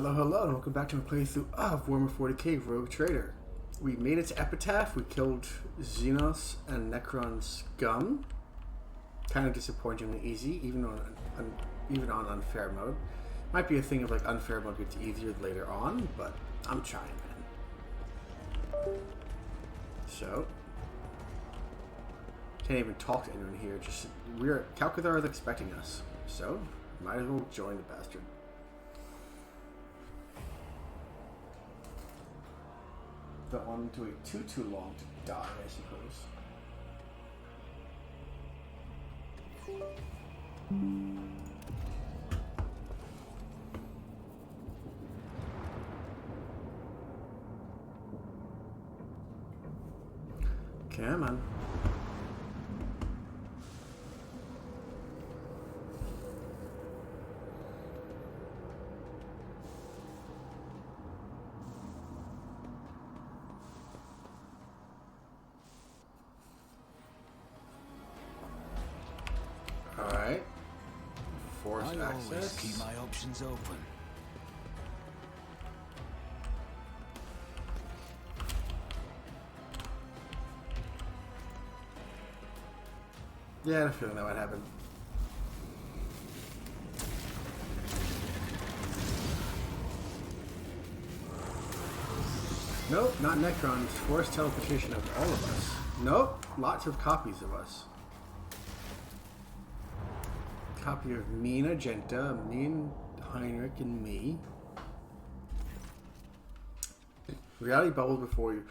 Hello, hello, and welcome back to a playthrough of Warhammer 40k Rogue Trader. We made it to Epitaph, we killed Xenos and Necrons scum. Kind of disappointingly easy, even on unfair mode. Might be a thing of like unfair mode gets easier later on, but I'm trying, man. So, can't even talk to anyone here, Calcazar is expecting us, so might as well join the bastard. Don't want him to wait too long to die, I suppose. Come on. Alright. Forced access. Always keep my options open. Yeah, I have a feeling that might happen. Nope, not Necrons. Forced teleportation of all of us. Nope, lots of copies of us. Copy of me and Agenta, me and Heinrich, and me. Reality bubbled before you.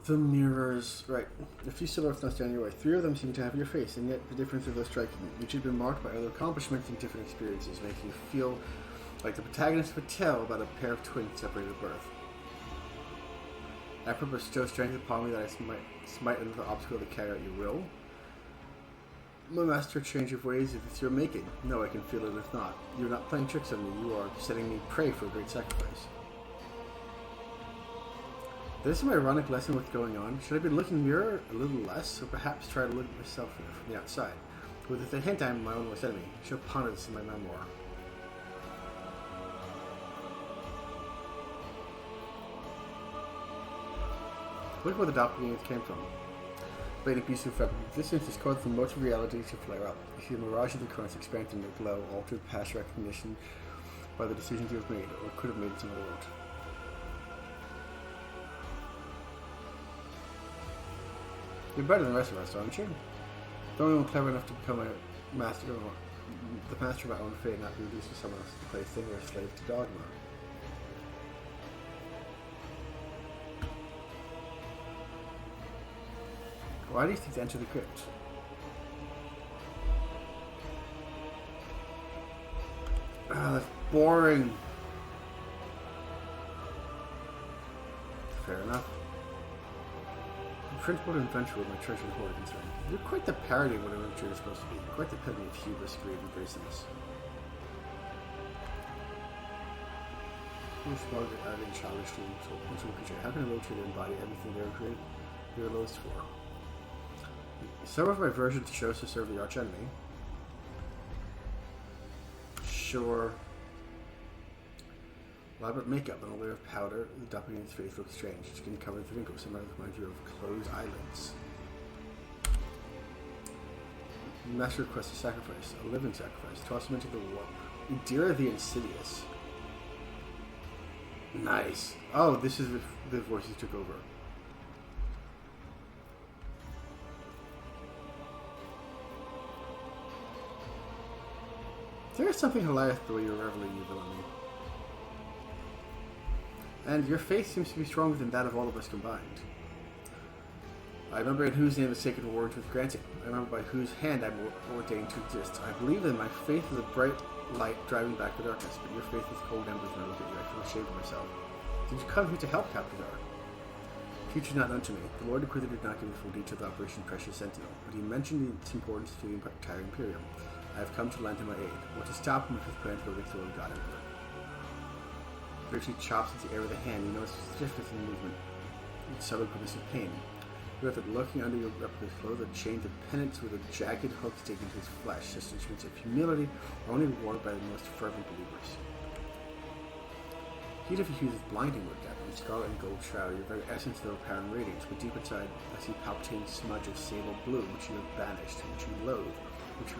The mirrors. Right. A few silhouettes now stand in your way. 3 of them seem to have your face, and yet the differences are striking. Each has been marked by other accomplishments and different experiences, making you feel like the protagonist of a tale about a pair of twins separated at birth. That purpose bestows strength upon me that I smite another obstacle to carry out your will. My master, change of ways if it's your making. No, I can feel it if not. You're not playing tricks on me, you are setting me prey for a great sacrifice. There's some ironic lesson what's going on. Should I be looking mirror a little less, or perhaps try to look at myself from the outside? With the hint I'm my own worst enemy. I shall ponder this in my memoir. Look where the doppelgangers came from. Blading piece of fabric existence has caused the motor reality to flare up. You see the mirage of the currents expanding their glow, altered past recognition by the decisions you have made, or could have made in some other world. You're better than the rest of us, aren't you? The only one clever enough to become the master of my own fate, not be reduced to someone else's place, then you're a slave to dogma. Why do you think to enter the crypt? Ah, that's boring. Fair enough. The principal adventure with my treasure and hoard concern. You're quite the parody of what an adventure is supposed to be. Quite the epitome of hubris, greed, and gracefulness. Who's smug, arrogant, childish, and so creature? How can a little trader embody everything they're loathed for? Some of my versions chose to serve the archenemy. Sure. Elaborate makeup and a layer of powder, the doppelganger's face looks strange. Skin covered with wrinkles, some remind you of closed eyelids. The master requests a sacrifice, a living sacrifice. Toss him into the warp. Indira the Insidious. Nice. Oh, this is the voices took over. There is something hilarious the way you're reveling your villainy. And your faith seems to be stronger than that of all of us combined. I remember in whose name the sacred warrant was granted. I remember by whose hand I'm ordained to exist. I believe that my faith is a bright light driving back the darkness, but your faith is cold embers when I look at you. I feel ashamed of myself. Did you come here to help, Calcazar? Future not known to me. The Lord Inquisitor did not give the full detail of Operation Precious Sentinel, but he mentioned its importance to the entire Imperium. I have come to lend him my aid, or to stop him with his plan to overthrow the God Emperor. Virtue chops into the air with a hand. You notice stiffness in the movement. It's subtle permissive pain. You have that lurking under your replica's clothes, a chain of penance with a jagged hook sticking to his flesh. Such instruments of humility are only worn by the most fervent believers. Heat of Hughes is blinding, Lord Captain. Scarlet and gold shroud, your very essence of apparent radiance, but deep inside I see palpitating smudge of sable blue, which you have banished, which you loathe, which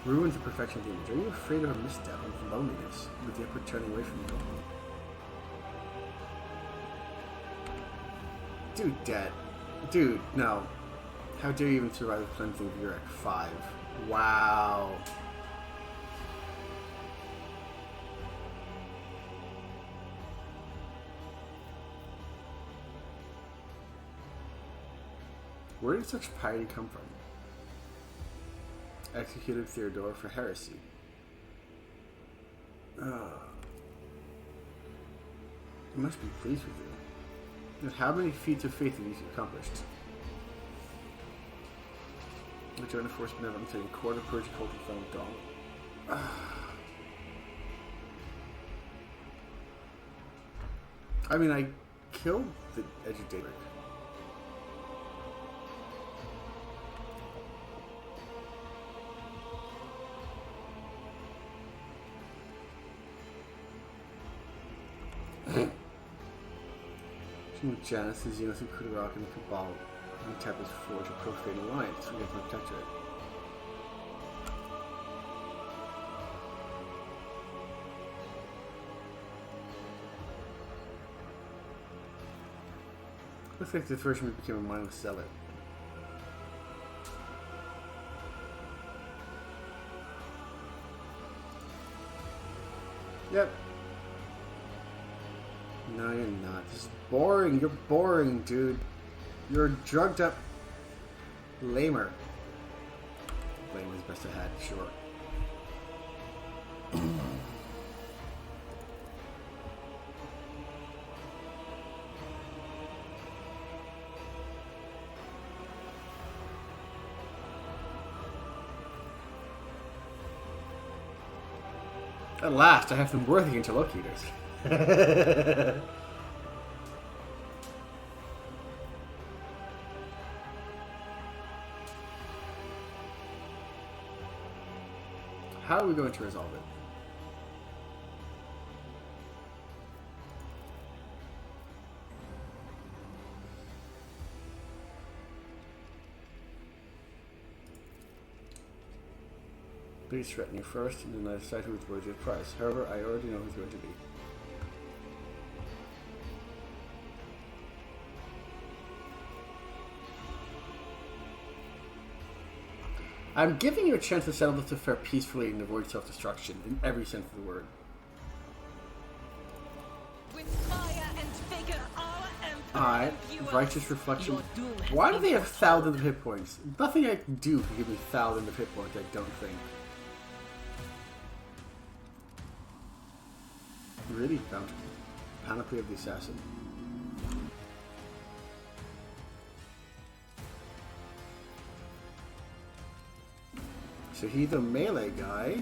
ruins the perfection of the image. Are you afraid of a misstep, of loneliness, with the upward turning away from you? Dude, dead. Dude, no. How dare you even survive the cleansing of Urek 5? Wow. Where did such piety come from? Executed Theodore for heresy. You must be pleased with you. And how many feats of faith have you accomplished? The joint of force benevolent saying court of purge cult and found dawn. I mean, I killed the Edge of Daybreak. Janus, the Xenos, and Kudarok, and the Cabal, and Tempest forge a profane alliance against the Protectorate. Looks like this version became a mindless zealot. Yep. No, you're not. This is boring. You're boring, dude. You're a drugged up lamer. Lame is best I had, sure. At last, I have some worthy interlocutors. How are we going to resolve it? Please threaten you first, and then I decide who's worthy of prize. However, I already know who's going to be. I'm giving you a chance to settle this affair peacefully and avoid self-destruction in every sense of the word. With fire and vigor, our Alright, righteous reflection. Why do they have thousands of hit points? Nothing I can do can give me thousands of hit points, I don't think. Really found Panoply of the Assassin. So he's a melee guy.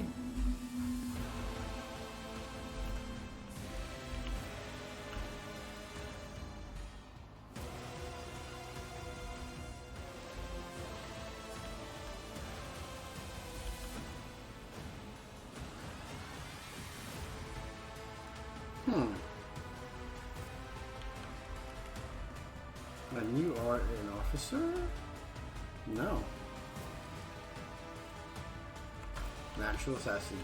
And you are an officer? No. Natural assassin.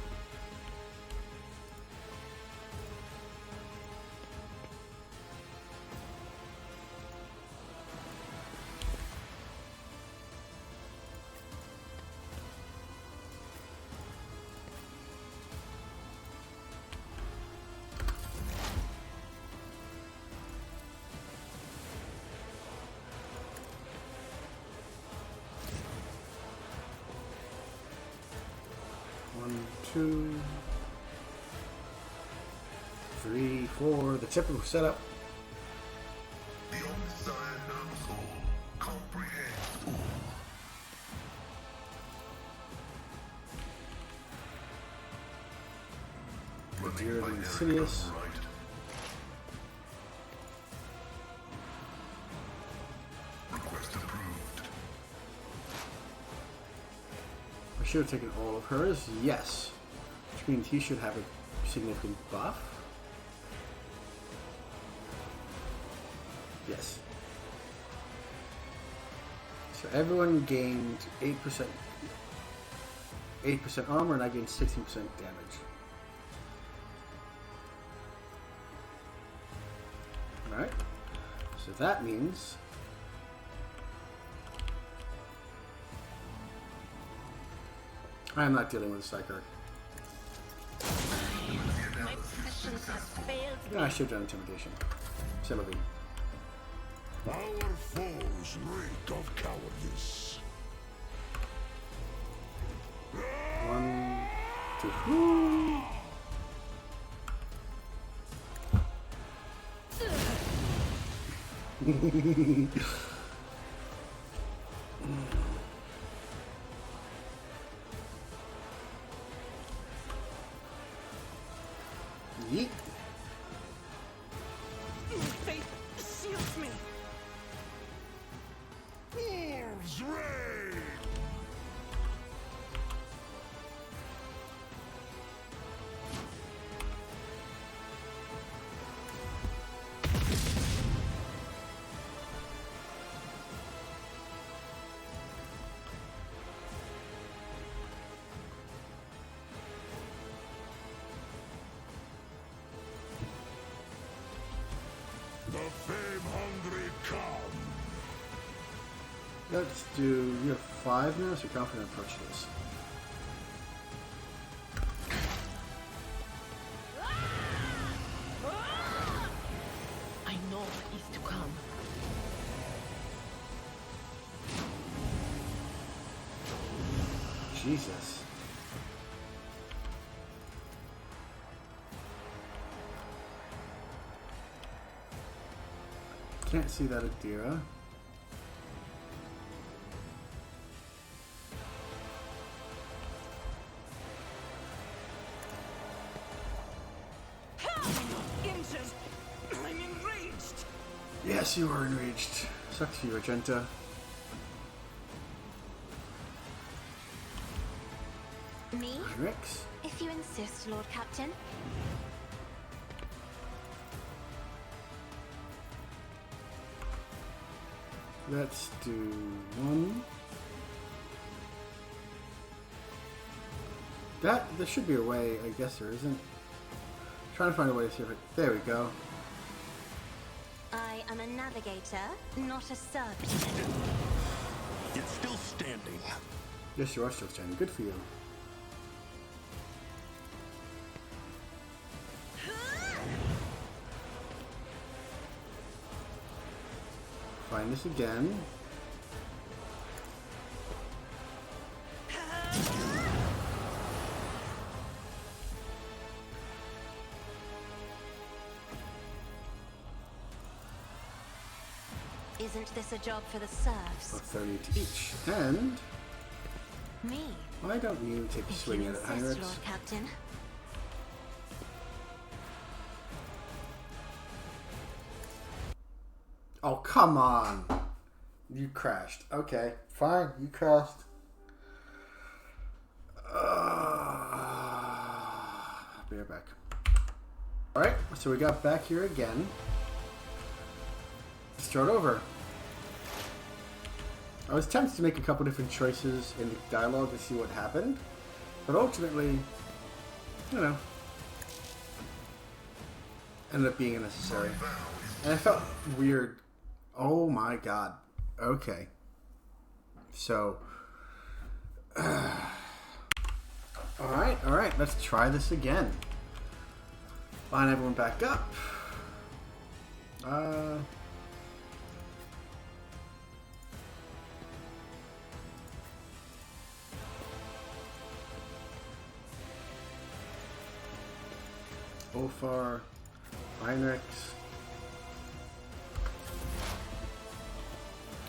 One, two, three, four. The typical setup. The Omniscient knows all, comprehends all. Dear and Insidious. Right. Request approved. I should have taken all of hers. Yes. Which means he should have a significant buff. Yes. So everyone gained 8% armor, and I gained 16% damage. Alright. So that means I'm not dealing with a psychic. My passions have failed me. Yeah, I should have done intimidation. Sylvie. Our foes reek of cowardice. 1, 2. Woo. Yeet. Faith shields me. Wolves reign! The fame-hungry come. Let's do. You have 5 now, so you're confident approach this. I know what is to come. Jesus. Can't see that Adira. Injured. I'm enraged. Yes, you are enraged. Sucks for you, Argenta. Me? Rex. If you insist, Lord Captain. Let's do 1. There should be a way. I guess there isn't. Trying to find a way to see if it. There we go. I am a navigator, not a servant. It's still standing. Yes, you are still standing. Good for you. Find this again. Isn't this a job for the serfs? For 30 to each. And Me? why don't you take a If swing you at it, insist, Heinrich? Lord Captain. Oh, come on. You crashed. Okay, fine. You crashed. Be right back. Alright, so we got back here again. Let's start over. I was tempted to make a couple different choices in the dialogue to see what happened, but ultimately, you know, ended up being unnecessary. And I felt weird. Oh my god. Okay. So, alright, let's try this again. Line everyone back up. Ofar, Heinrich.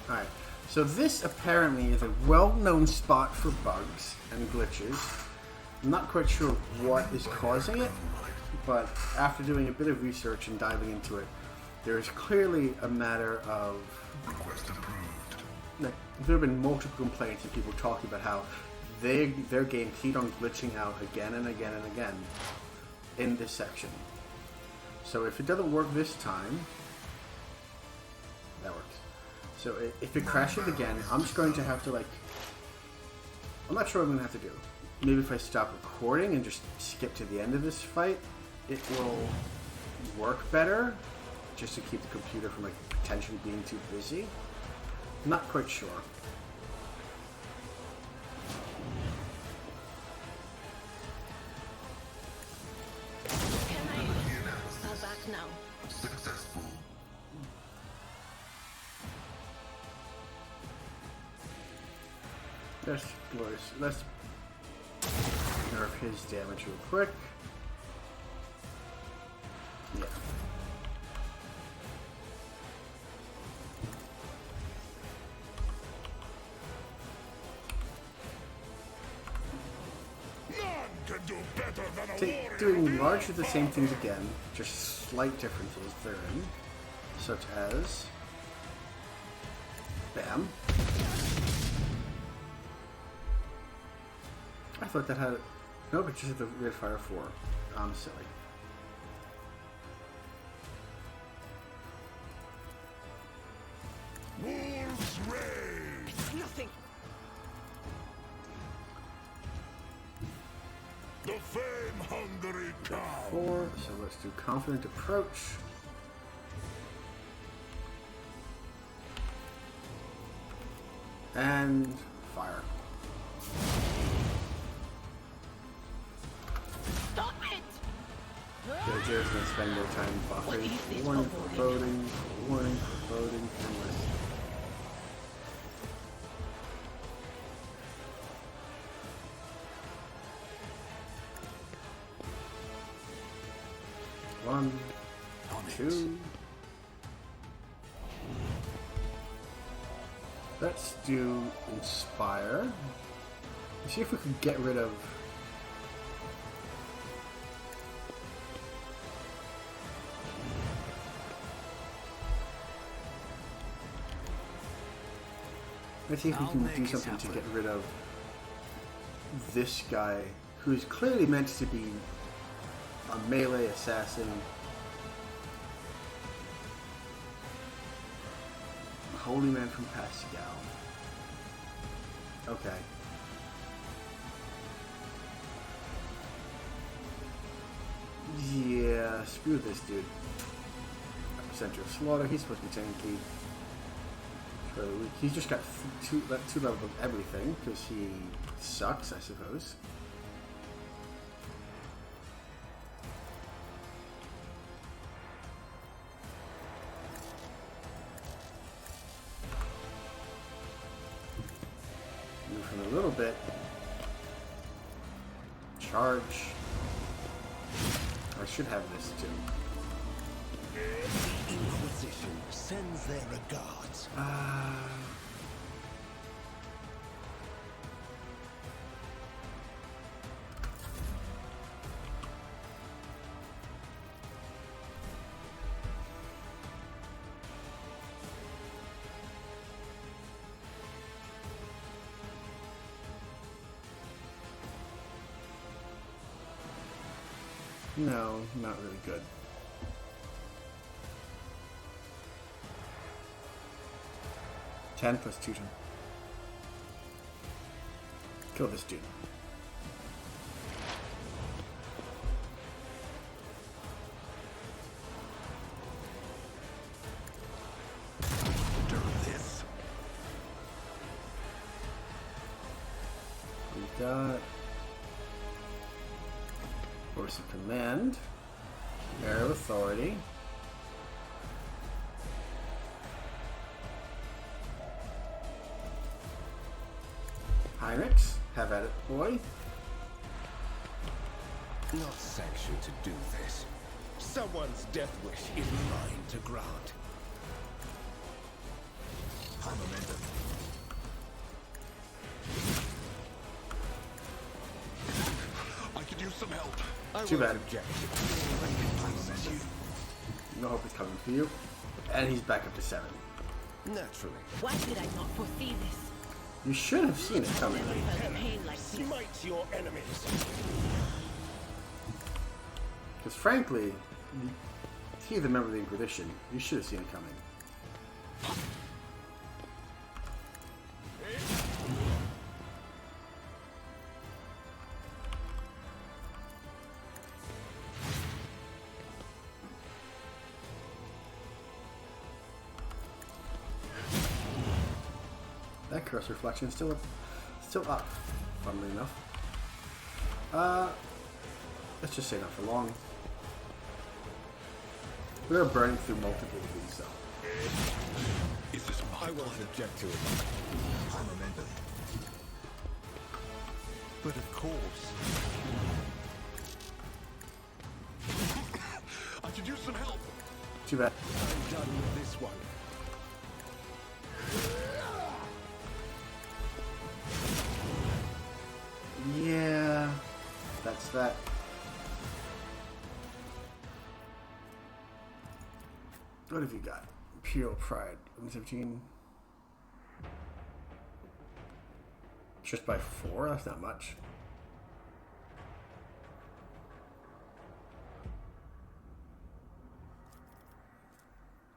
Alright, so this apparently is a well-known spot for bugs and glitches. I'm not quite sure what is causing it, but after doing a bit of research and diving into it, there is clearly a matter of... Request approved. Like, there have been multiple complaints of people talking about how their game keep on glitching out again and again and again in this section. So if it doesn't work this time, that works. So if it crashes again, I'm just going to have to, like... I'm not sure what I'm going to have to do. Maybe if I stop recording and just skip to the end of this fight, it will work better, just to keep the computer from, like, potentially being too busy. I'm not quite sure. Can I? I'll back now. Successful. Let's nerf his damage real quick. Yeah. None can do better than a warrior. Doing largely the same things again, just slight differences therein, such as bam. I thought that had no, but just had the Red Fire 4. I'm silly. Wolves rage. Nothing. The fame-hungry cow. 4. So let's do confident approach. And fire. Stop it! Villagers gonna spend their time buffering. Warning, foreboding, warning, foreboding, endless. One, two. Let's do inspire. Let's see if we can get rid of. Let's see if we can do something to get rid of this guy, who's clearly meant to be a melee assassin. Holy man from Pascal. Okay. Yeah, screw this dude. Center of slaughter. He's supposed to be tanky. He's just got two levels of everything because he sucks, I suppose. Move him a little bit. Charge. I should have this too. The Inquisition sends their regards. No, not really good. Ten plus 2. Kill this dude. This. We got Force of Command, Arrow of Authority. Heinrichs, have at it, boy. Not sanctioned to do this. Someone's death wish is mine to grant. High momentum. I could use some help. Too bad. Object. No hope is coming for you. And he's back up to 7. Naturally. Why did I not foresee this? You should have seen it coming. Never felt pain like this. Smite your enemies. Because frankly, he's a member of the Inquisition. You should have seen it coming. That curse reflection is still up, funnily enough. Let's just say not for long. We are burning through multiple of these, though. Is this I won't object to it. I'm amended. But of course. I could use some help. Too bad. I'm done with this one. Yeah, that's that. What have you got? Imperial Pride, 17. Just by 4? That's not much.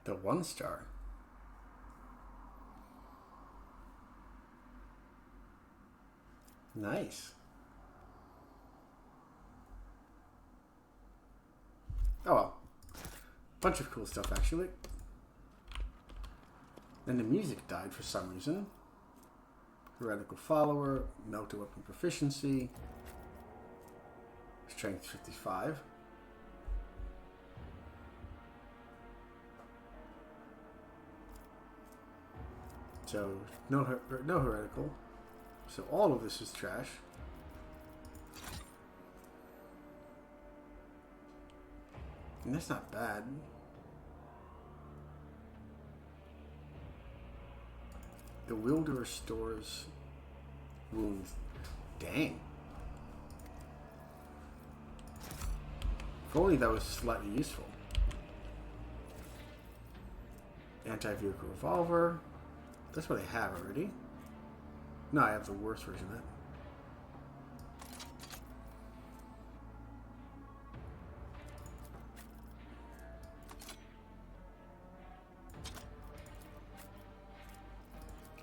The 1-star. Nice. Oh well. Bunch of cool stuff, actually. Then the music died for some reason. Heretical Follower, Melted Weapon Proficiency, Strength 55. So, no Heretical. So all of this is trash. And that's not bad. The wielder restores wounds. Dang. If only that was slightly useful. Anti-vehicle revolver. That's what I have already. No, I have the worst version of that.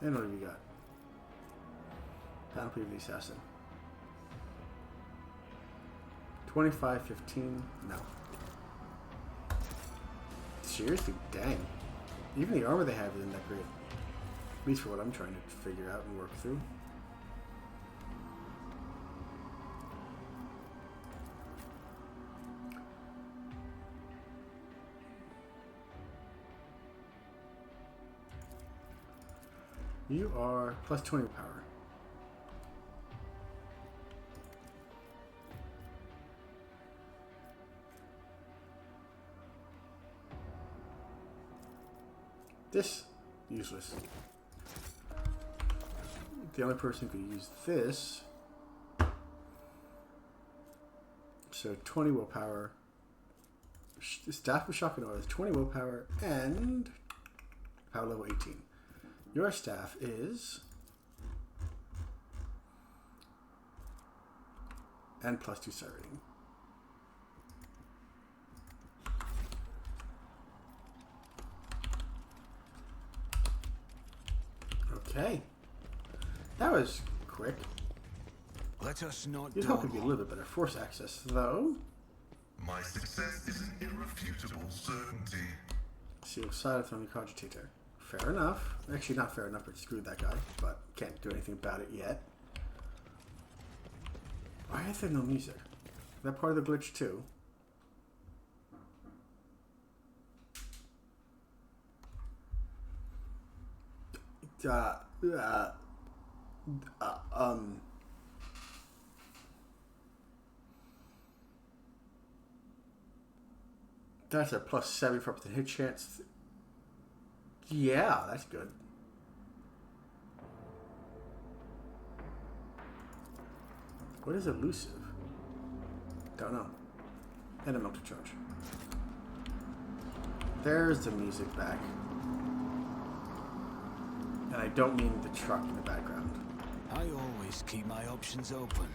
And what have you got? Panoply of the Assassin. 25-15. No. Seriously? Dang. Even the armor they have isn't that great. At least for what I'm trying to figure out and work through. You are plus 20 power. This, useless. The only person who could use this. So 20 willpower. Staff with Shotgun Oil is 20 willpower and power level 18. Your staff is and plus 2 star rating. Okay. That was quick. Let us not You'd hope it'd be a little bit better force access, though. My success is an irrefutable certainty. Seal Silence on the Cogitator. Fair enough. Actually, not fair enough, but screwed that guy. But can't do anything about it yet. Why is there no music? Is that part of the glitch, too? That's a plus 7 for up to hit chance. Yeah, that's good. What is elusive? Don't know. And a melted charge. There's the music back. And I don't mean the truck in the background. I always keep my options open.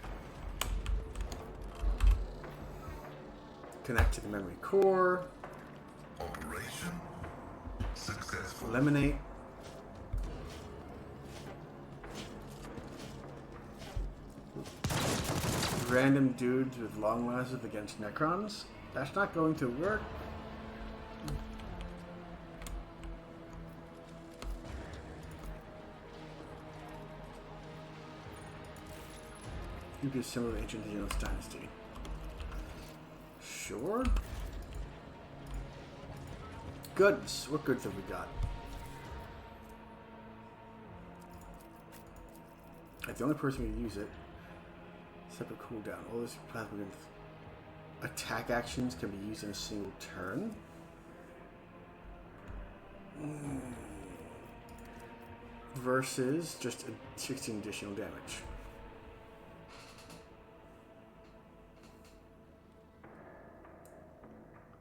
Connect to the memory core. Operation Successful. Eliminate. Random dudes with long lasers against Necrons. That's not going to work. You be similar to ancient Xenos dynasty. Sure. Goods. What goods have we got? That's the only person who can use it. Separate cooldown. All this plasma attack actions can be used in a single turn. Versus just a 16 additional damage.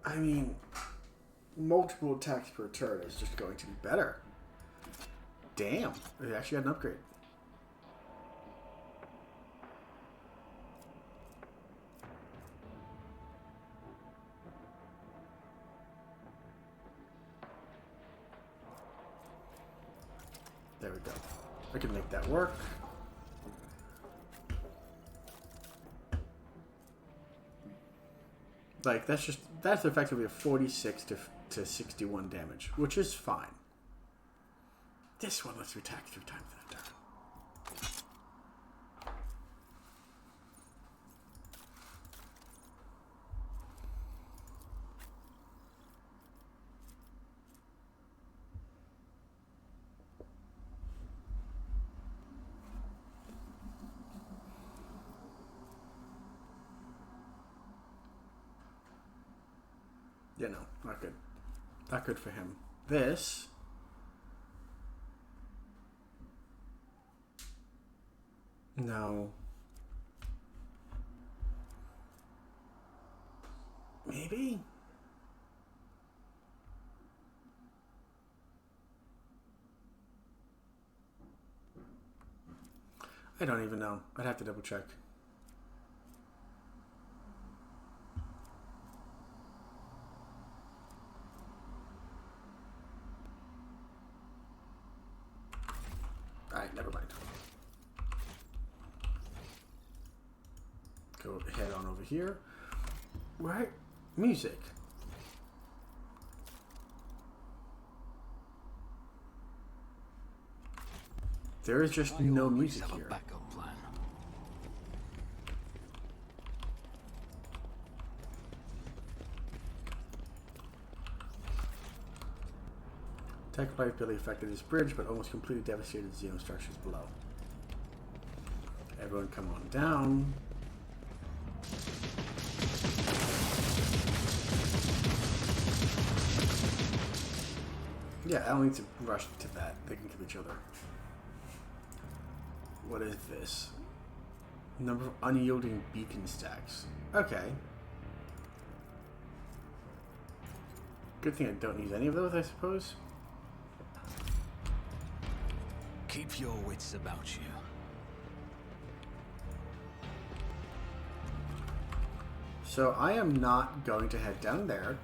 I mean, multiple attacks per turn is just going to be better. Damn, it actually had an upgrade. There we go. I can make that work. Like, that's effectively a 46 to 61 damage, which is fine. This one lets you attack 3 times in a turn. Yeah, no, not good. Not good for him. This... No. Maybe? I don't even know. I'd have to double check. Alright, never mind. Go head on over here. Right? Music. There is just no music have here. A backup plan. Tech life barely affected this bridge, but almost completely devastated Xeno structures below. Everyone come on down. Yeah, I don't need to rush to that. They can kill each other. What is this? Number of unyielding beacon stacks. Okay. Good thing I don't use any of those, I suppose. Keep your wits about you. So I am not going to head down there.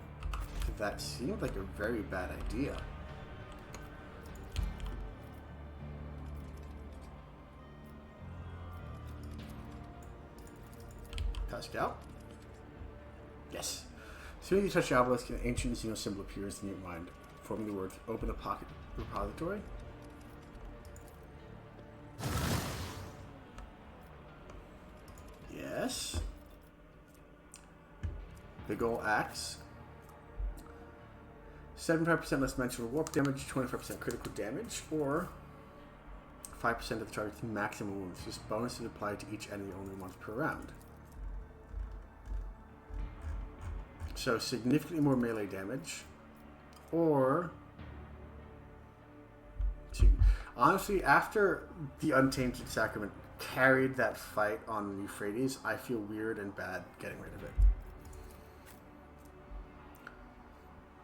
That seemed like a very bad idea. Pascal? Yes. As soon as you touch the obelisk, an ancient Xeno symbol appears in your mind, forming the words open the pocket repository. Yes. Big ol' axe. 75% less mental warp damage, 25% critical damage, or 5% of the target's maximum wounds. This bonus is applied to each enemy only once per round. So significantly more melee damage, or honestly, after the Untainted Sacrament carried that fight on Euphrates, I feel weird and bad getting rid of it.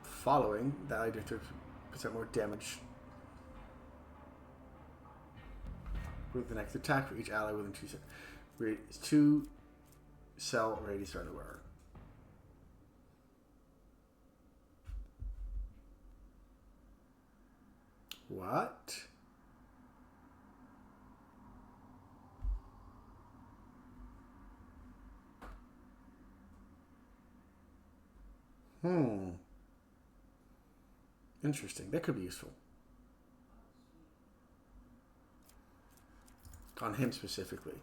Following that, I do 30% more damage with the next attack for each ally within 2 cell radius around the wearer. What? Interesting. That could be useful. On him specifically.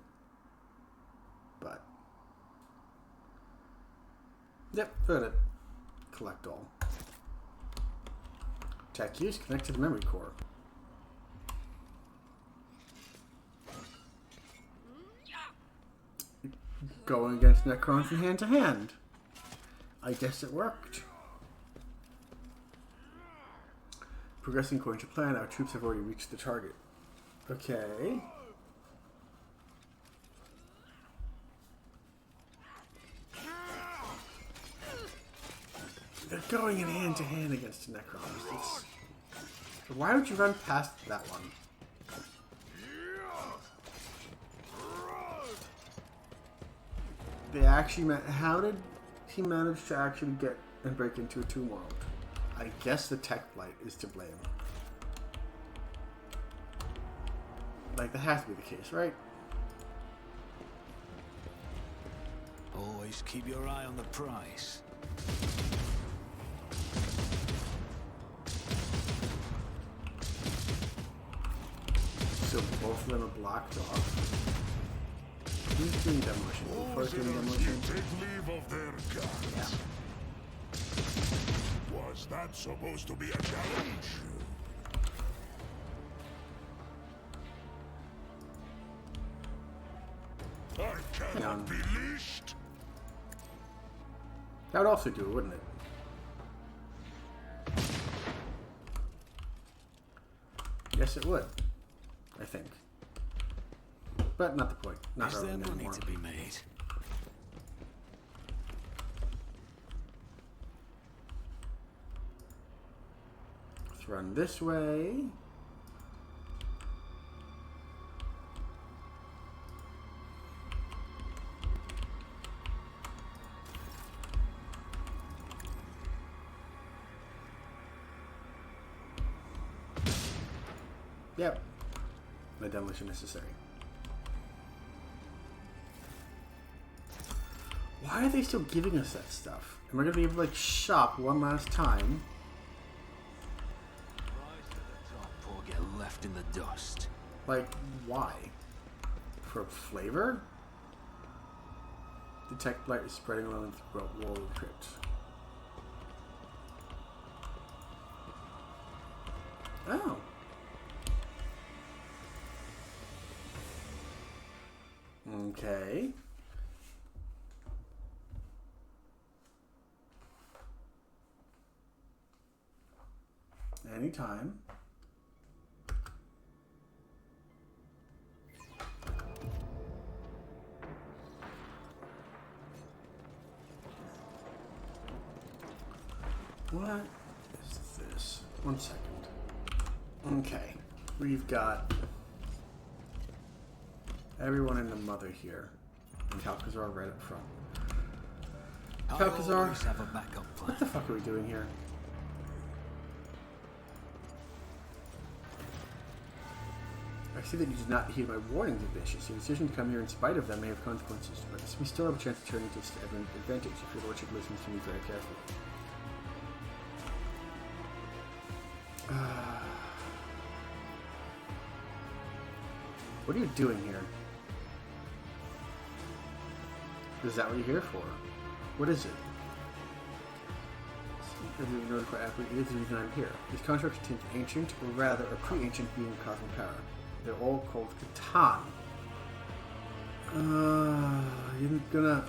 But. Yep, go ahead. Collect all. Tech use, connect to the memory core. Going against Necrons from hand to hand. I guess it worked. Progressing according to plan, our troops have already reached the target. Okay. They're going in hand to hand against the Necrons. Why would you run past that one? They actually how did he manage to actually get and break into a tomb world? I guess the tech blight is to blame. Like, that has to be the case, right? Always keep your eye on the price. So both of them are blocked off. Who's doing demolition? Who's doing demolition? Take leave of their gods. Yeah. Was that supposed to be a challenge? I cannot be leashed. That would also do it, wouldn't it? Yes, it would. I think. But not the point. Not Is there relevant money anymore. to be made? Let's run this way. Yep. No demolition necessary. Why are they still giving us that stuff? Am I going to be able to, like, shop one last time? Rise to the top or get left in the dust. Like, why? For flavor? Detect blight is spreading along the wall of the crypt. Oh. Okay. Anytime. What is this? 1 second. Okay. We've got everyone and the mother here. And Calcazar right up front. Calcazar, always have a backup plan. what the fuck are we doing here? I see that you did not heed my warnings, Ignatius. Your decision to come here in spite of them may have consequences, but we still have a chance to turn into an advantage if your lordship listens to me very carefully. What are you doing here? Is that what you're here for? What is it? It is the reason I'm here. These contracts contain ancient, or rather a pre-ancient being of cosmic power. They're all called Catan. You're gonna...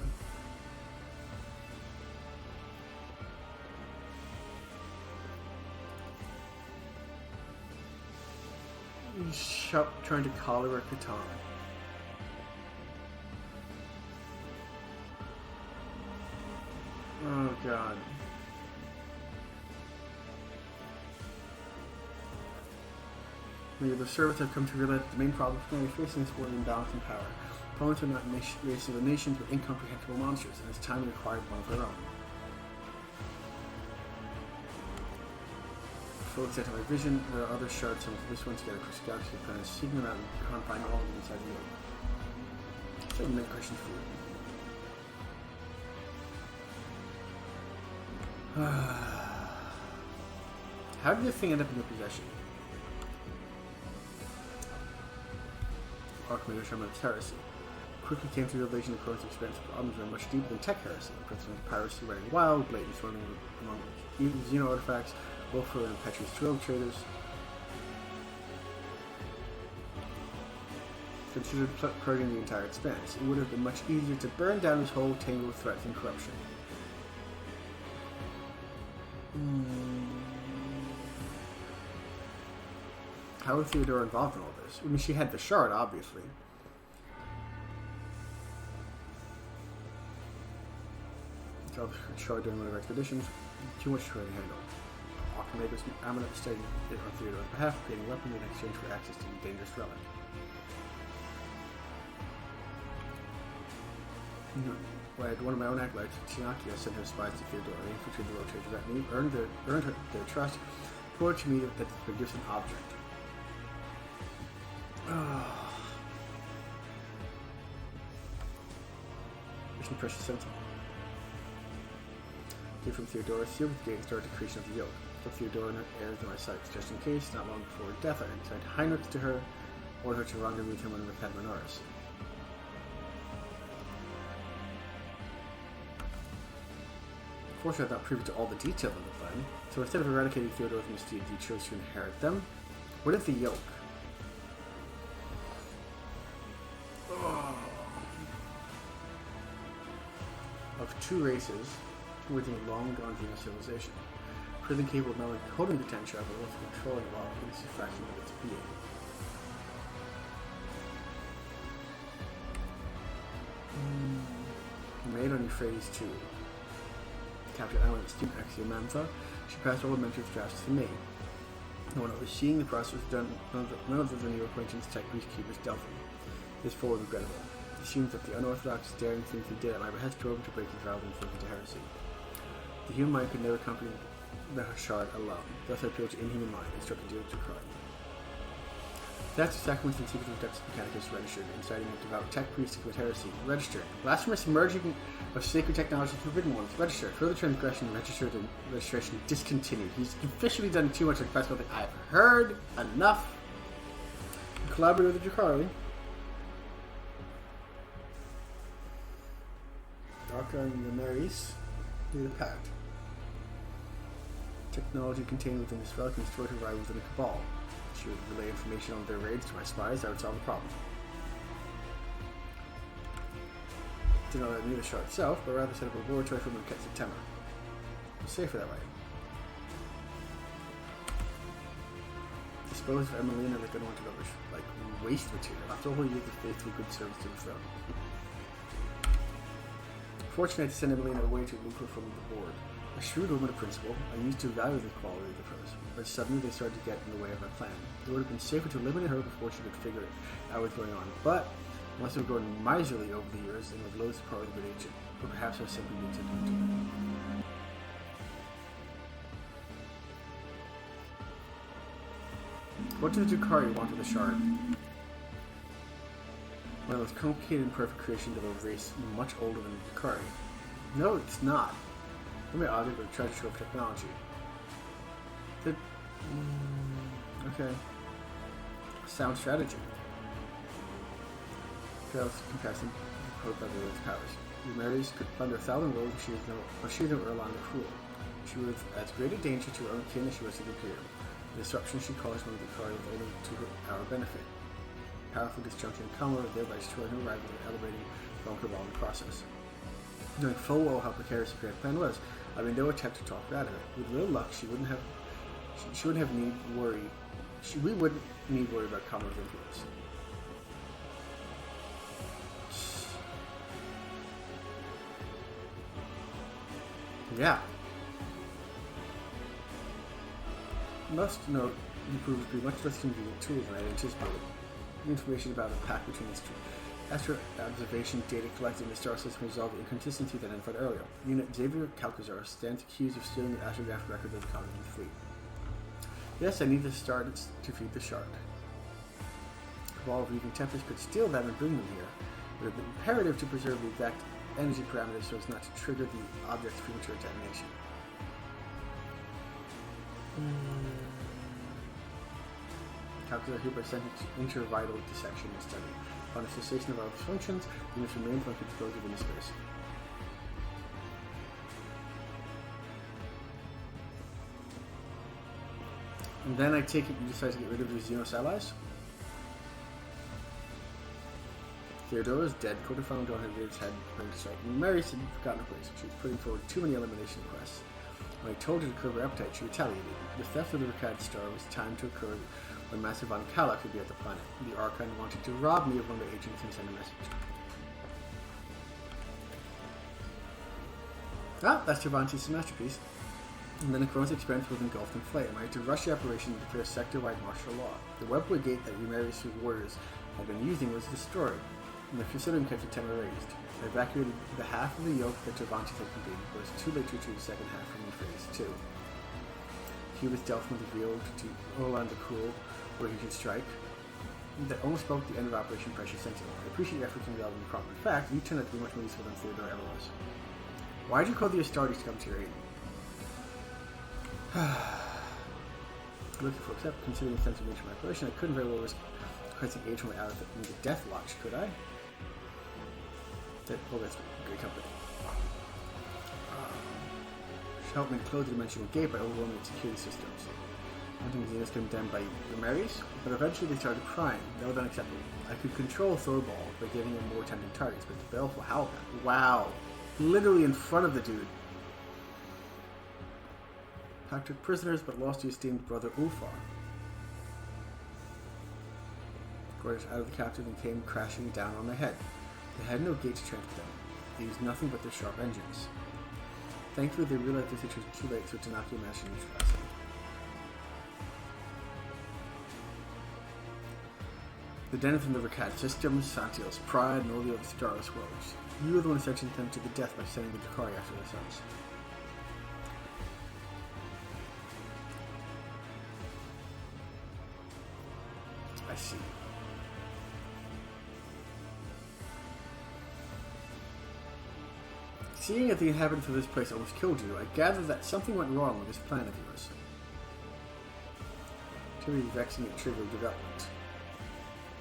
trying to collar a Catan. Oh god. The servants have come to realize that the main problem facing this world is imbalance in power. Opponents are not races of nations but incomprehensible monsters, and it's time to acquire one of their own. full extent of my vision, there are other shards from this one together across the galaxy, kind of seeking them out and can't find all of them inside the world. So, main question for you. How did this thing end up in your possession? Archmage Shaman of Heresy. Quickly came to the revelation of Crone's expensive problems are much deeper than tech heresy. Principles of piracy running wild, blatant swimming among Xeno artifacts, willful and impetuous drill traders. Considered purging the entire expanse. It would have been much easier to burn down this whole tangle of threats and corruption. How was Theodora involved in all this? I mean, she had the shard, obviously. Shard during one of our expeditions. Too much to handle. Archimedes Amulet studied it on Theodora's behalf, creating a weapon in exchange for access to the dangerous relic. Well, one of my own acolytes, Tinakia, sent her spies to Theodora, infiltrated the rotators at me, earned their trust, reported to me that it's a magnificent object. Mission Precious Sentinel. Gift from Theodora, sealed with the gate and started the creation of the yoke. So Theodora heirs in my sights, just in case, not long before her death, I assigned Heinrich to her, ordered her to rendezvous with him on the Padmanaris. Unfortunately, I'm not privy to all the detail of the plan, so instead of eradicating Theodora's misdeeds, he chose to inherit them. What is the yoke? Of two races within a long-gone Xeno civilization. Prison capable of not only holding the potential, but also controlling all its fraction of its being. Made on Euphrates II. Captured Island student Axiomantha, she passed all the mentor's drafts to me. No one overseeing the process was done, none of the new acquaintance tech peacekeepers dealt with. This is forward regrettable. It seems that the unorthodox, daring things he did at my behest drove him to break his vows and fall into heresy. The human mind could never accompany the shard alone. Thus I appealed to inhuman mind and struck a deal to crime. That's the sacraments and secrets of depths mechanicus registered, inciting a devout tech priest to commit heresy. Registered. Blasphemous merging of sacred technology with forbidden ones. Registered. Further transgression registered and registration discontinued. He's officially done too much like classical thing. I've heard enough. Collaborate with the Drakari. Darka and the Marys made a pact. Technology contained within this relic and destroyed her rival within a cabal. She would relay information on their raids to my spies. That would solve the problem. Did not let me the shard itself, but rather set up a laboratory for Marquette September. It was safer that way. Dispose of Emelina like unwanted rubbish, like waste material. After all, he did the faithful good service to the throne. Fortunate to send Emelina away to remove her from the board. A shrewd woman of principle, I used to value the quality of the pros, but suddenly they started to get in the way of my plan. It would have been safer to eliminate her before she could figure out what's going on, but unless have grown miserly over the years and would loathe part of the agent, or perhaps I simply need to do it. What do the Drakari want with the shard? One of the most complicated and perfect creations of a race much older than the Drakari. No, it's not. Let me argue with a treasure trove of technology. Okay. Sound strategy. Fails comparison proposed by the Lord's powers. The Marys could plunder 1,000 worlds if she was no Erlang the Cruel. She was as great a danger to her own kin as she was to the Imperium. The disruption she caused one of the Drakari was only to our benefit. Powerful disjunction and comma, thereby destroying her rivals and elevating Bonkerball in the process. Knowing full well how precarious the grand plan was, I made no attempt to talk her out of it. With little luck, we wouldn't need worry about Commonwealth influence. Yeah. Must note, he proved to be much less convenient tool than I had anticipated. Information about the pact between the astro observation data collected in the star system resolved the inconsistency that I identified earlier. Unit Xavier Calcazar stands accused of stealing the astrographic records of the Commonwealth fleet. Yes, I need to start to feed the shard. Cabal of Weaving Tempest could steal them and bring them here. It would be imperative to preserve the exact energy parameters so as not to trigger the object's premature detonation. Calcazar hereby sent intravital dissection and study. Upon the cessation of all functions, units remain explosive in the space. And then I take it you decide to get rid of your Xenos allies? Theodora is dead. Coda found on her rear's head ready to strike. Mary's had forgotten her place. She was putting forward too many elimination requests. When I told her to curb her appetite, she retaliated. The theft of the Crusade star was timed to occur when Master Von Kala could be at the planet. The Archon wanted to rob me of one of the agents and send a message. Ah, that's Cervantes' masterpiece. And then Necron's experiment was engulfed in flame. I had to rush the operation and declare sector-wide martial law. The web gate that Yumeri's warriors had been using was destroyed, and the Fusillium kept the temper raised. I evacuated the half of the yoke that Cervantes had completed, but it was too late to retrieve the second half from phase 2. He was dealt from the field to Orlan the Cruel, where he could strike. That almost spoke the end of Operation Precious Sentinel. I appreciate your efforts in developing the crop. In fact, you turned out to be much more useful than Theodore ever was. Why did you call the Astartes to come to your aid? Looking for except considering the sense of nature of my operation, I couldn't very well risk pressing age from out of the Death Watch, could I? Well, that's great company. She helped me to close the dimensional gate by overwhelming its security systems. I think Xenos condemned by the Marys, but eventually they started crying. That was unacceptable. I could control Thorball by giving him more tempting targets, but the baleful Howlback. Wow! Literally in front of the dude. Pack took prisoners, but lost to his esteemed brother Ulfar. Gorged out of the captive and came crashing down on their head. They had no gate to transport them. They used nothing but their sharp engines. Thankfully, they realized this was too late, so Tanaki managed to neutralize them. The Den of the Ricad Systems, Santiel's Pride, and all the other starless worlds. You were the one who sentenced them to the death by sending the Drakari after their sons. I see. Seeing that the inhabitants of this place almost killed you, I gather that something went wrong with this plan of yours. Activity vexing at trigger development.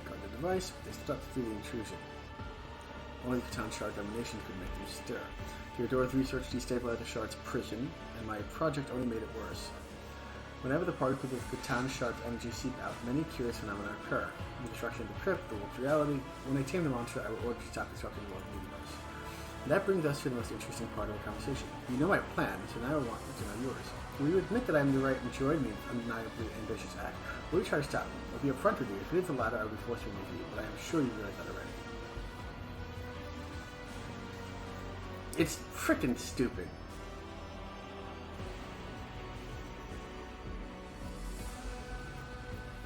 Guard the device, but they stopped through the intrusion. Only the Catan shard domination could make them stir. Theodora's research destabilized the shard's prison, and my project only made it worse. Whenever the particles of the Catan shard's energy seep out, many curious phenomena occur. The destruction of the crypt, the world's reality. When I tame the monster, I will order to stop disrupting the world of the universe. And that brings us to the most interesting part of the conversation. You know my plan, so now I want to know yours. Will you admit that I am the right and join me in undeniably ambitious act? Will you try to stop me? I'll be upfront with you. If it is the latter, I will be forced to remove you, but I am sure you realize that already. It's frickin' stupid.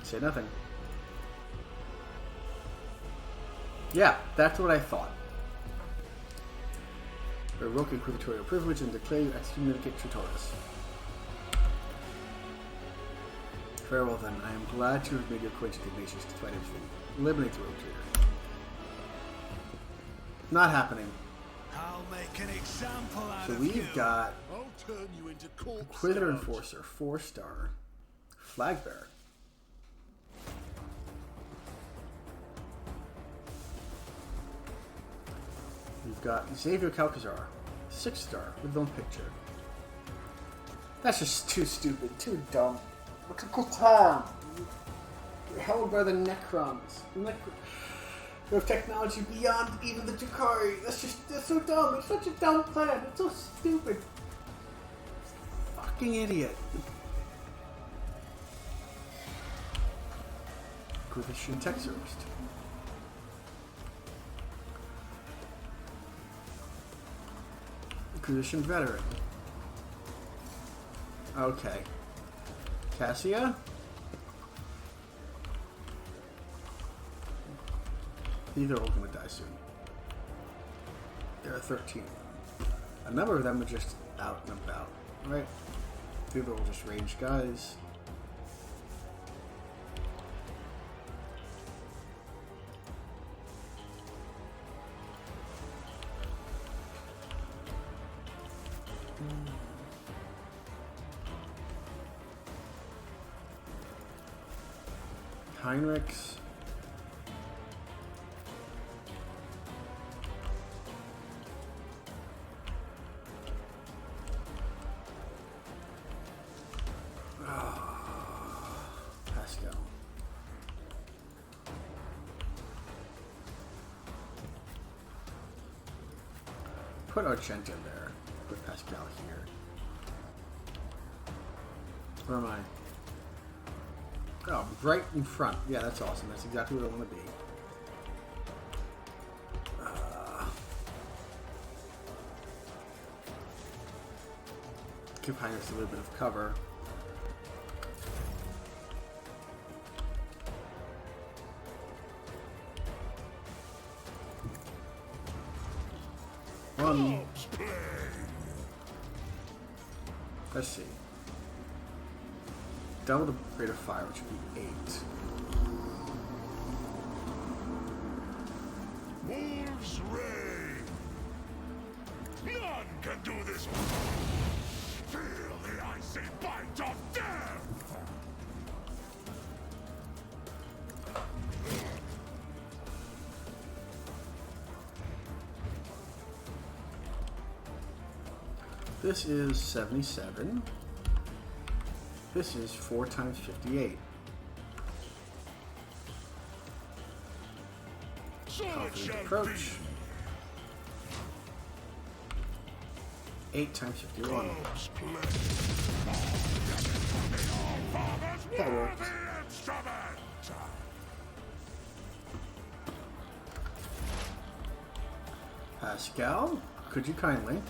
Say nothing. Yeah, that's what I thought. Revoke inquisitorial privilege and declare you excommunicate Tritoris. Farewell then. I am glad to have made your acquaintance, Ignatius, despite everything. Eliminate the road trader. Not happening. I'll make an example out So of we've you. got I'll turn you into corpse Inquisitor starch. Enforcer, 4-star. Flag Bearer. We've got Xavier Calcazar, 6-star, with his own picture. That's just too stupid, too dumb. What's a Catan? You're held by the Necrons. They have technology beyond even the Drakari. That's so dumb. It's such a dumb plan. It's so stupid. Fucking idiot. Inquisition Texurist. Inquisition Veteran. Okay. Cassia? These are all gonna die soon. There are 13 of them. A number of them are just out and about, right? These are all just ranged guys. Heinrichs. Pascal. Put Argenta there. Put Pascal here. Where am I? Oh, right in front. Yeah, that's awesome. That's exactly what I want to be. Give Heinrichs a little bit of cover. Let's see. Double the rate of fire, which would be 8. Wolves reign. None can do this. Feel the icy bite of death. This is 77. This is 4 times 58. Confident approach. 8 times 51. That works. Pascal, could you kindly?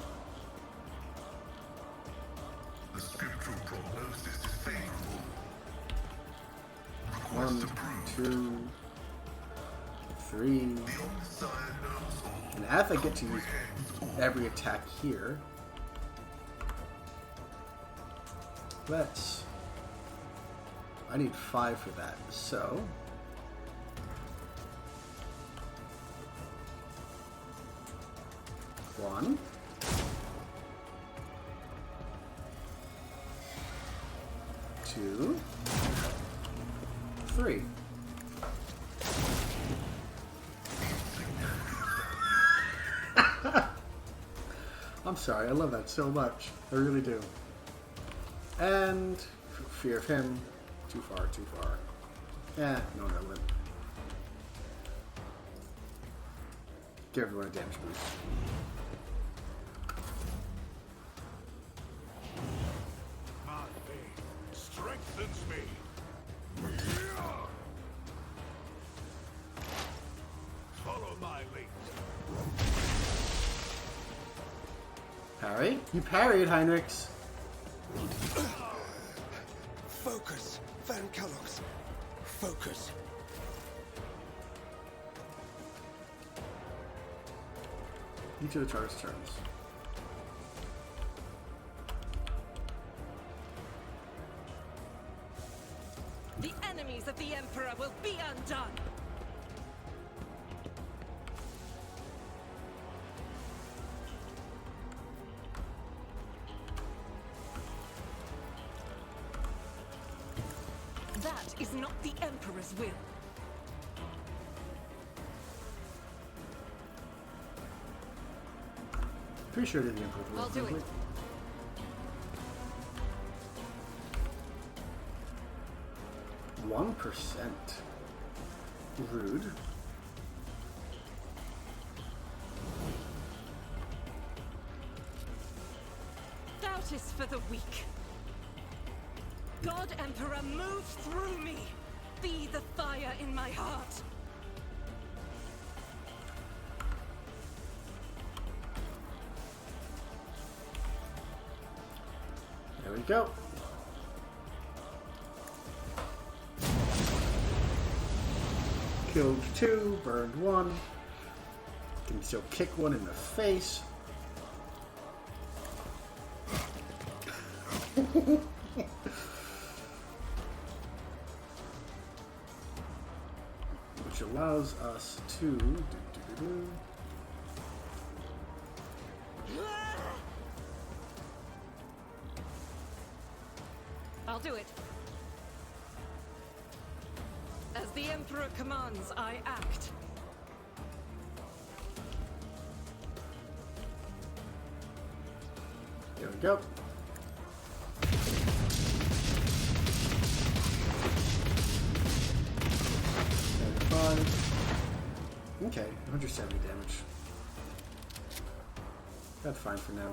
The scriptural prognosis is favorable. 1, 2, 3. And as I get to use every attack here, I need 5 for that, so one, 2, 3. I'm sorry, I love that so much. I really do. And fear of him. Too far, too far. No relevant. Give everyone a damage boost. My faith strengthens me. Follow my lead. Parry? You parried, Heinrichs. Focus, Van Kellogg's. Focus. Each of the char's turns. The enemies of the Emperor will be undone. That is not the Emperor's will. Pretty sure I did the Emperor's will. I'll do it. 1%. Rude. Doubt is for the weak. God Emperor, move through me. Be the fire in my heart. There we go. Killed 2, burned 1. Can still kick one in the face. Which allows us to I'll do it. As the Emperor commands, I act. There we go. Okay, 170 damage. That's fine for now.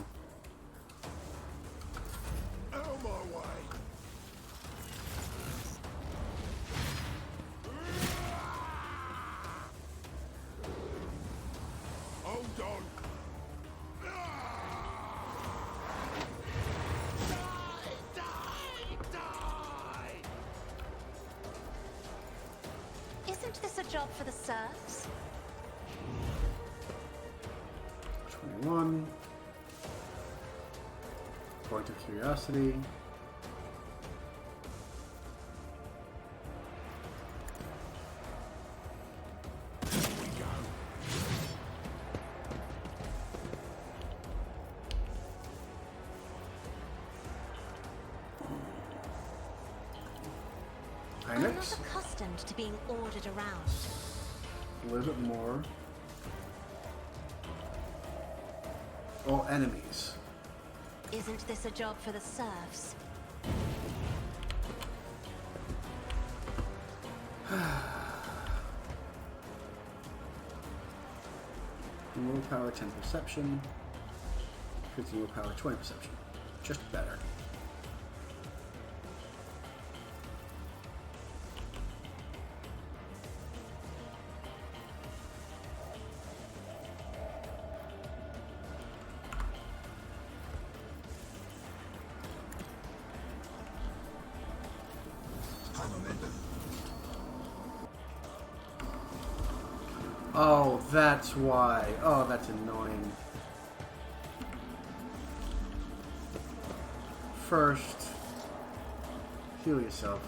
Out of my way. Hold on. Die! Isn't this a job for the serfs? 21. Point of curiosity. I'm not Inex, accustomed to being ordered around. a little bit more. All enemies. Isn't this a job for the serfs? Willpower 10 perception. 15 willpower 20 perception. Just better. Oh, that's why. Oh, that's annoying. First, heal yourself.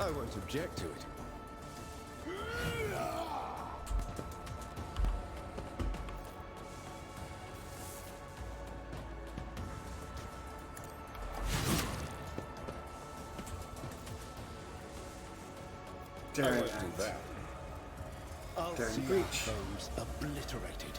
I won't object to it. I Daring won't do act. that. I'll Daring see breach. our foes obliterated.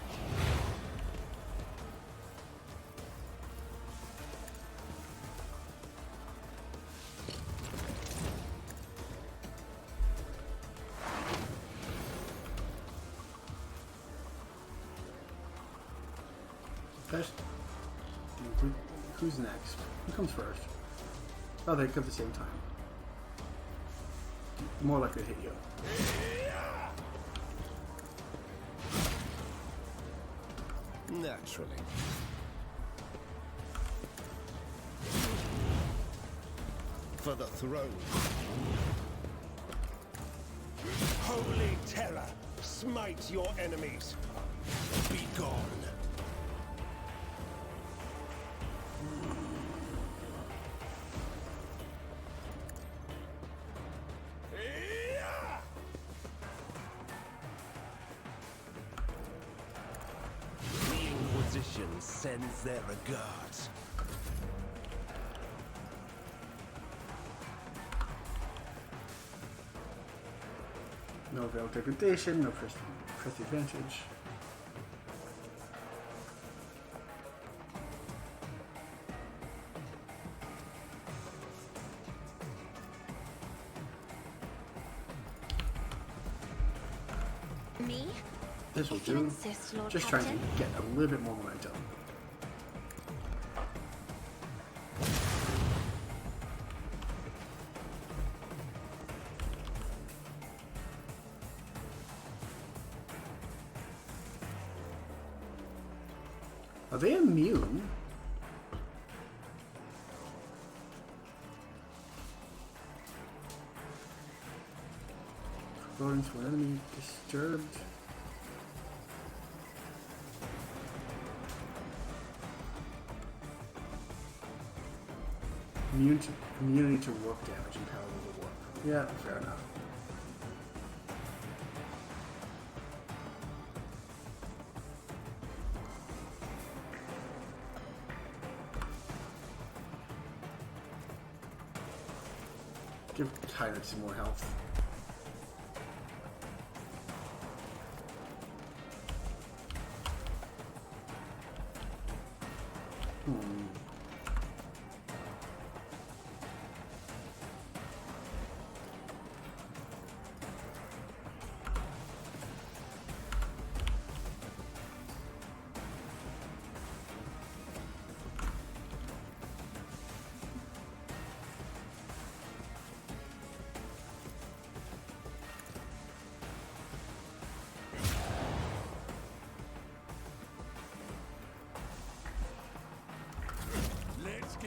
First, who's next? Who comes first? Oh, they come at the same time. More likely to hit you. Naturally. For the throne. Holy terror, smite your enemies. Be gone. The Inquisition sends their regards. No veil degradation, no first advantage. Me? This will If you do. insist, Lord Just trying Captain. to get a little bit more momentum. Are they immune? Floating to an enemy disturbed. Immunity to warp damage and power of the warp. Yeah, fair enough. Give Tyrant some more health.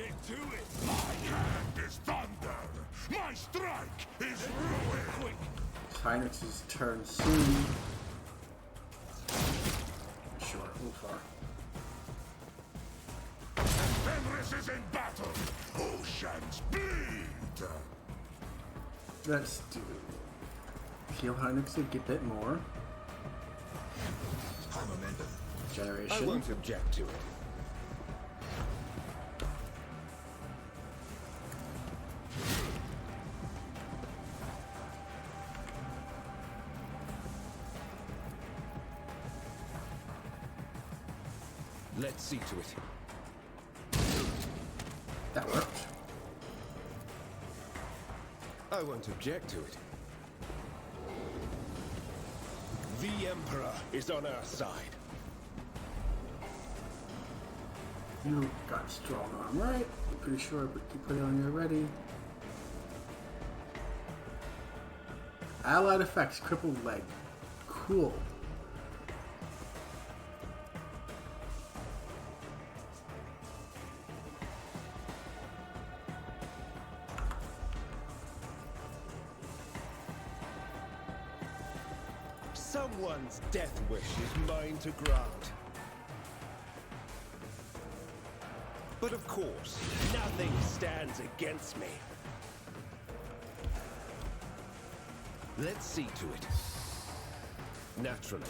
Get to it! My hand is thunder. My strike is ruin. Quick! Hynix's turn soon. Sure, move far. Fenris is in battle. Oceans bleed. Let's do heal Hynix a bit more. High momentum. I Generation. won't object to it. Let's see to it. That worked. I won't object to it. The Emperor is on our side. You got strong arm, right? I'm pretty sure, but you put it on you already. Allied effects, crippled leg. Cool. Someone's death wish is mine to grant. But of course, nothing stands against me. Let's see to it. Naturally.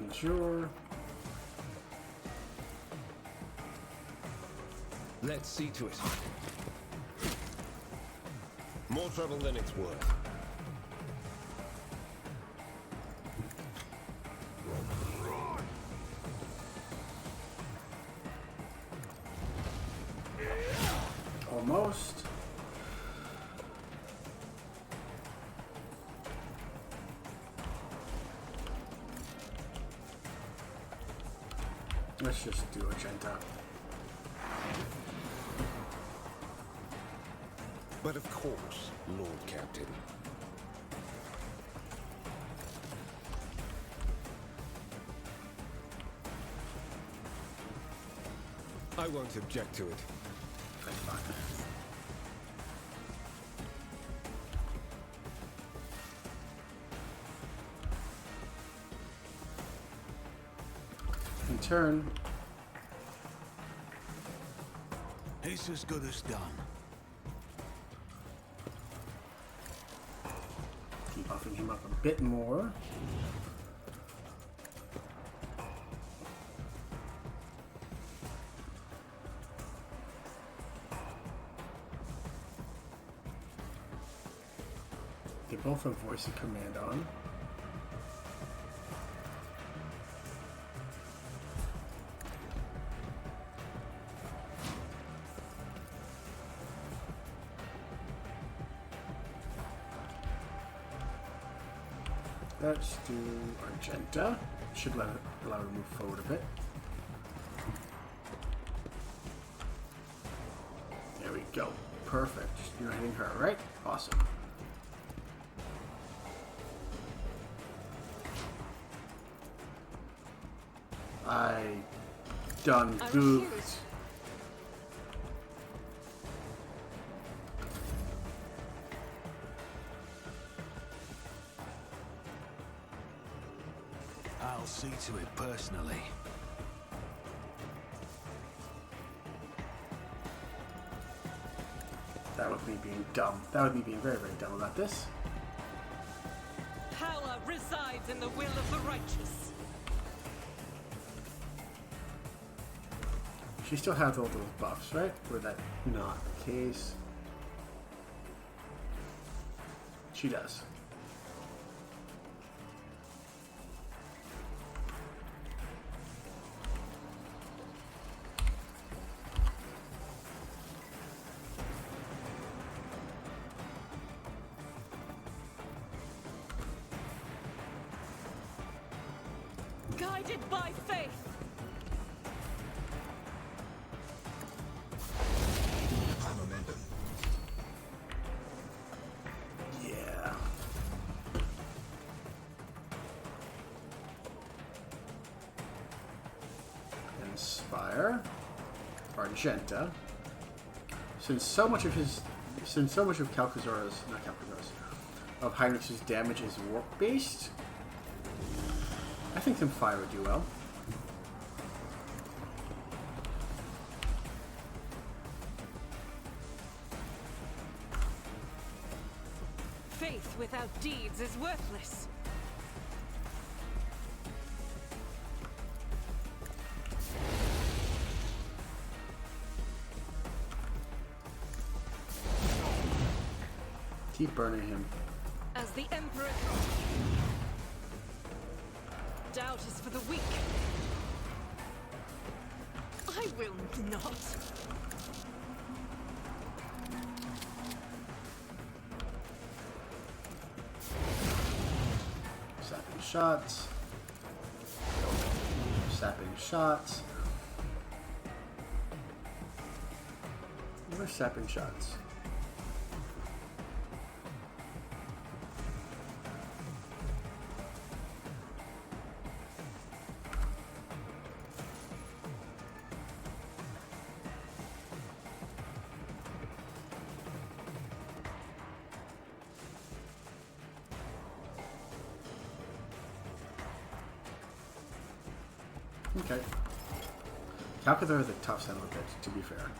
Endure. Let's see to it. More trouble than it's worth. Almost. Let's just do Agenta. But of course, Lord Captain. I won't object to it. That's fine. In turn, It's as good as done. keep buffing him up a bit more. They both have voice of command on. Let's do Argenta. Should allow it to move forward a bit. There we go. Perfect. You're hitting her, right? Awesome. I done I goofed. refuse. I'll see to it personally. That would be being dumb. That would be being very, very dumb about this. Power resides in the will of the righteous. She still has all those buffs, right? Or that not the case? She does. Guided by faith. High momentum. Yeah. Inspire. Argenta. Since so much of Calcazar's, not Calcazar's, of Heinrich's damage is warp based, I think some fire would do well. Faith without deeds is worthless. Keep burning him. As the Emperor... Doubt is for the weak. I will not. Sapping shots. Sapping shots. More sapping shots. Okay. Calcazar is a tough son of a bitch, to be fair.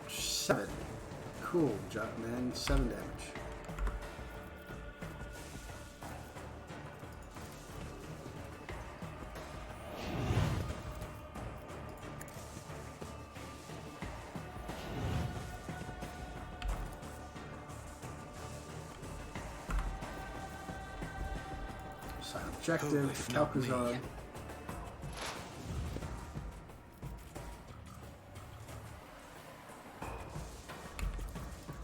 Seven. Cool, job, man. 7 damage. Silent objective, Calcazar.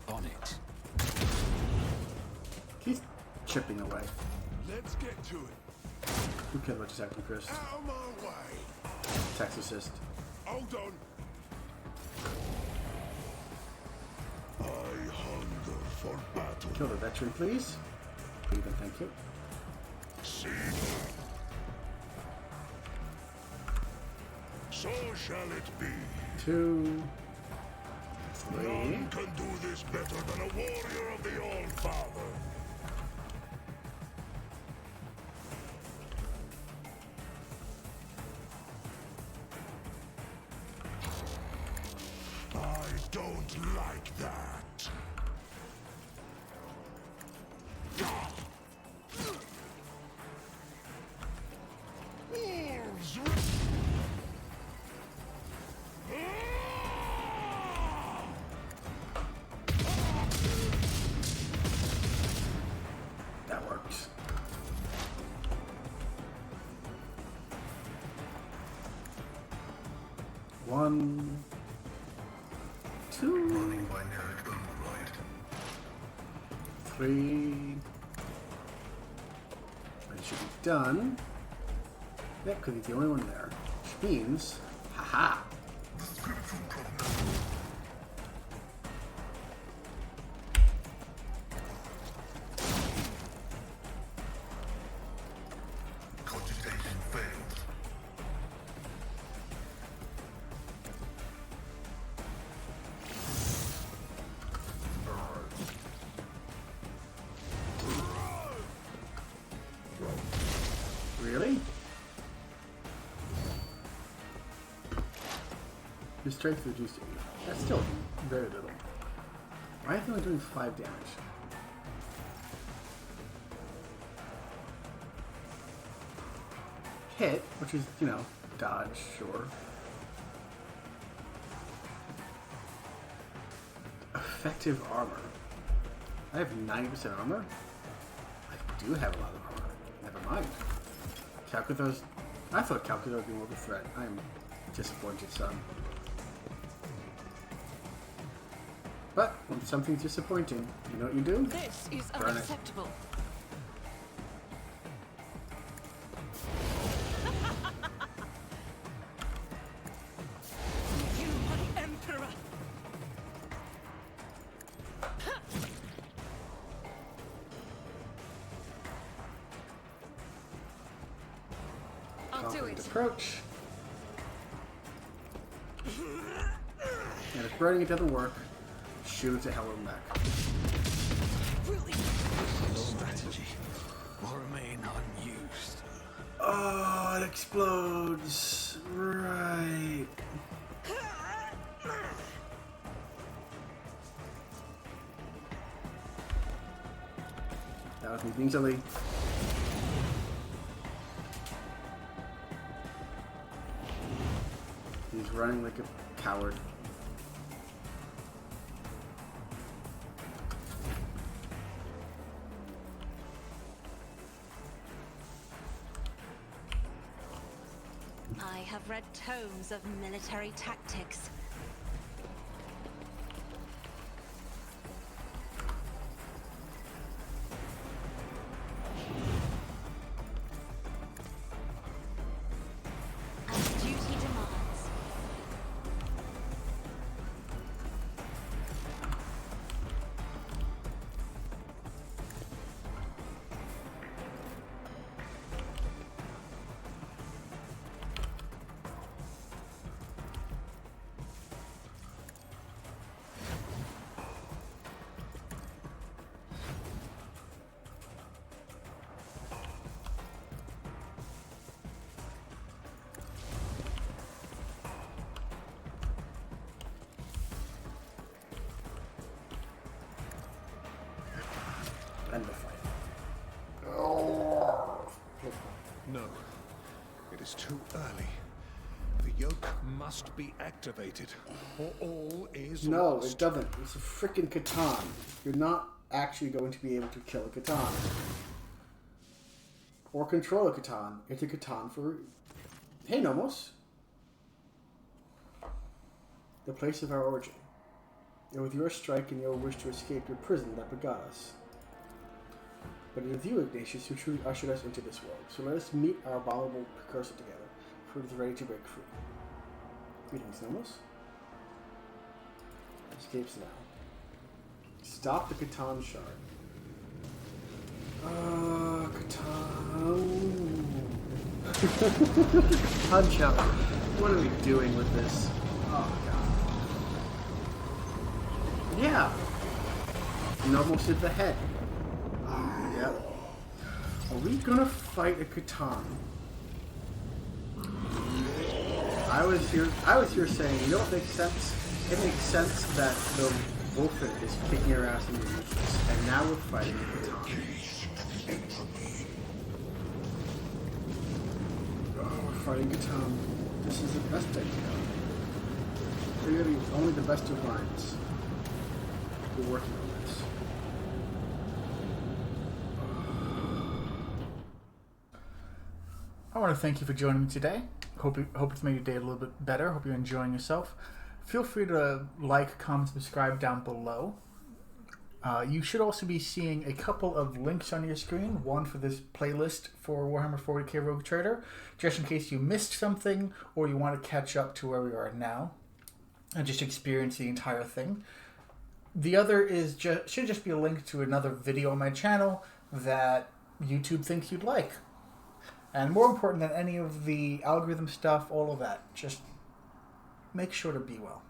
On it. He's chipping away. Let's get to it. Who cares about attacking Chris? Out of my way. Tax assist. Hold on. I hunger for battle. Kill the veteran, please. Please and thank you. See. So shall it be. 2, 3. None can do this better than a warrior of the All-Father. I don't like that. Wolves! That works. One, 2, 3. It should be done. Yep, because he's the only one there. Which means, haha. Cogitation failed. Really? Your strength reduced. That's still very little. Why are they only doing 5 damage? Hit, which is, you know, dodge, sure. Effective armor. I have 90% armor? I do have a lot of armor. Never mind. Calcazar's... I thought Calcazar would be more of a threat. I am disappointed, son. But when something's disappointing, you know what you do? This is Burn it. unacceptable. You are the Emperor. confident approach. And if burning it doesn't work, shoot it to hell and back. Strategy will remain unused. Oh, it explodes. Right. That was me being silly. He's running like a coward. I have read tomes of military tactics. As duty demands. End the fight. No. It is too early. The yoke must be activated, or all is No, lost. it doesn't. It's a freaking Catan. You're not actually going to be able to kill a Catan. Or control a Catan. It's a Catan for... Hey, Nomos. The place of our origin. And with your strike and your wish to escape your prison that begot us. But it is you, Ignatius, who truly ushered us into this world. So let us meet our abominable precursor together, for it is ready to break free. Greetings, Nomos. Escapes now. Stop the Catan shard. Catan. Catan shard. What are we doing with this? Oh, God. Yeah. Nomos is the head. Yep. Are we gonna fight a Catan? I was here saying, you know what makes sense? It makes sense that the Wolfen is kicking your ass in the useless, and now we're fighting a Catan. Oh, we're fighting Catan. This is the best idea. Really, only the best of minds. We're working on this. I want to thank you for joining me today. Hope it's made your day a little bit better. Hope you're enjoying yourself. Feel free to like, comment, subscribe down below. You should also be seeing a couple of links on your screen. One for this playlist for Warhammer 40k Rogue Trader, just in case you missed something or you want to catch up to where we are now and just experience the entire thing. The other is should just be a link to another video on my channel that YouTube thinks you'd like. And more important than any of the algorithm stuff, all of that, just make sure to be well.